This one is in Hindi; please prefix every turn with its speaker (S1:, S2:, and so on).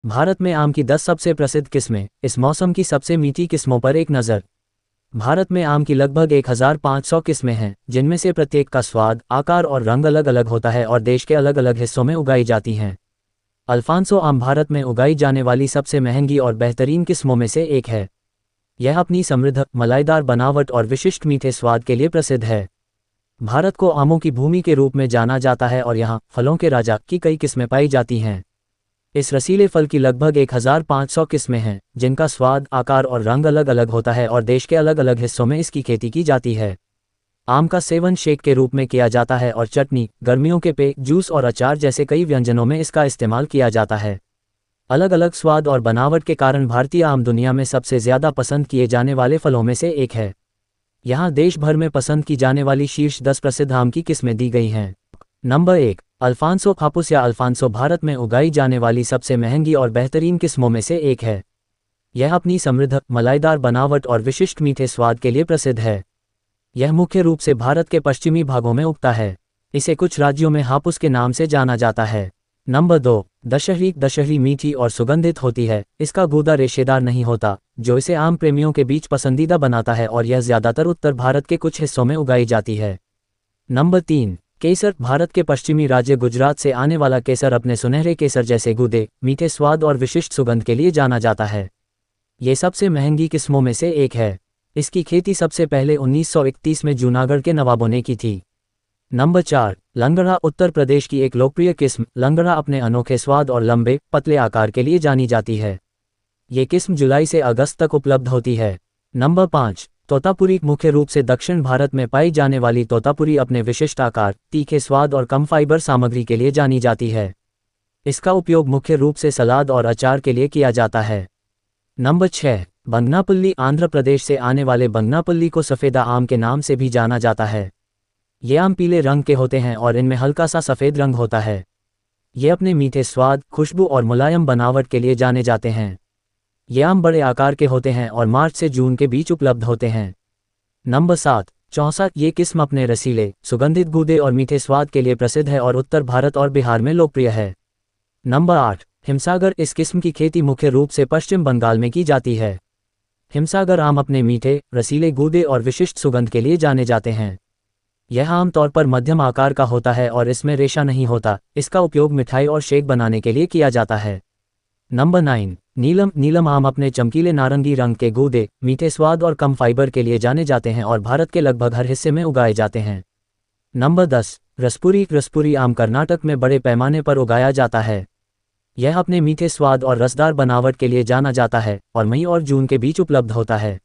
S1: भारत में आम की 10 सबसे प्रसिद्ध किस्में। इस मौसम की सबसे मीठी किस्मों पर एक नज़र। भारत में आम की लगभग 1500 किस्में हैं, जिनमें से प्रत्येक का स्वाद, आकार और रंग अलग अलग होता है और देश के अलग अलग हिस्सों में उगाई जाती हैं। अल्फांसो आम भारत में उगाई जाने वाली सबसे महंगी और बेहतरीन किस्मों में से एक है। यह अपनी समृद्ध, मलाईदार बनावट और विशिष्ट मीठे स्वाद के लिए प्रसिद्ध है। भारत को आमों की भूमि के रूप में जाना जाता है और यहाँ फलों के राजा की कई किस्में पाई जाती हैं। इस रसीले फल की लगभग 1500 किस्में हैं, जिनका स्वाद, आकार और रंग अलग अलग होता है और देश के अलग अलग हिस्सों में इसकी खेती की जाती है। आम का सेवन शेक के रूप में किया जाता है और चटनी, गर्मियों के पेय, जूस और अचार जैसे कई व्यंजनों में इसका इस्तेमाल किया जाता है। अलग अलग स्वाद और बनावट के कारण भारतीय आम दुनिया में सबसे ज़्यादा पसंद किए जाने वाले फलों में से एक है। यहाँ देश भर में पसंद की जाने वाली शीर्ष 10 प्रसिद्ध आम की किस्में दी गई हैं। नंबर 1, अल्फांसो हापुस या अल्फांसो भारत में उगाई जाने वाली सबसे महंगी और बेहतरीन किस्मों में से एक है। यह अपनी समृद्ध, मलाईदार बनावट और विशिष्ट मीठे स्वाद के लिए प्रसिद्ध है। यह मुख्य रूप से भारत के पश्चिमी भागों में उगता है। इसे कुछ राज्यों में हापुस के नाम से जाना जाता है। नंबर 2, दशहरी मीठी और सुगंधित होती है। इसका गूदा रेशेदार नहीं होता, जो इसे आम प्रेमियों के बीच पसंदीदा बनाता है और यह ज़्यादातर उत्तर भारत के कुछ हिस्सों में उगाई जाती है। नंबर 3, केसर भारत के पश्चिमी राज्य गुजरात से आने वाला केसर अपने सुनहरे केसर जैसे गूदे, मीठे स्वाद और विशिष्ट सुगंध के लिए जाना जाता है। ये सबसे महंगी किस्मों में से एक है। इसकी खेती सबसे पहले 1931 में जूनागढ़ के नवाबों ने की थी। नंबर 4, लंगड़ा उत्तर प्रदेश की एक लोकप्रिय किस्म। लंगड़ा अपने अनोखे स्वाद और लंबे, पतले आकार के लिए जानी जाती है। ये किस्म जुलाई से अगस्त तक उपलब्ध होती है। नंबर 5, तोतापुरी मुख्य रूप से दक्षिण भारत में पाई जाने वाली तोतापुरी अपने विशिष्ट आकार, तीखे स्वाद और कम फाइबर सामग्री के लिए जानी जाती है। इसका उपयोग मुख्य रूप से सलाद और अचार के लिए किया जाता है। नंबर 6, बंगनापल्ली आंध्र प्रदेश से आने वाले बंगनापल्ली को सफ़ेदा आम के नाम से भी जाना जाता है। ये आम पीले रंग के होते हैं और इनमें हल्का सा सफ़ेद रंग होता है। ये अपने मीठे स्वाद, खुशबू और मुलायम बनावट के लिए जाने जाते हैं। ये आम बड़े आकार के होते हैं और मार्च से जून के बीच उपलब्ध होते हैं। नंबर 7, चौसा। ये किस्म अपने रसीले, सुगंधित गूदे और मीठे स्वाद के लिए प्रसिद्ध है और उत्तर भारत और बिहार में लोकप्रिय है। नंबर 8, हिमसागर। इस किस्म की खेती मुख्य रूप से पश्चिम बंगाल में की जाती है। हिमसागर आम अपने मीठे, रसीले गूदे और विशिष्ट सुगंध के लिए जाने जाते हैं। यह आमतौर पर मध्यम आकार का होता है और इसमें रेशा नहीं होता। इसका उपयोग मिठाई और शेक बनाने के लिए किया जाता है। नंबर 9, नीलम। नीलम आम अपने चमकीले नारंगी रंग के गूदे, मीठे स्वाद और कम फाइबर के लिए जाने जाते हैं और भारत के लगभग हर हिस्से में उगाए जाते हैं। नंबर 10, रसपुरी। रसपुरी आम कर्नाटक में बड़े पैमाने पर उगाया जाता है। यह अपने मीठे स्वाद और रसदार बनावट के लिए जाना जाता है और मई और जून के बीच उपलब्ध होता है।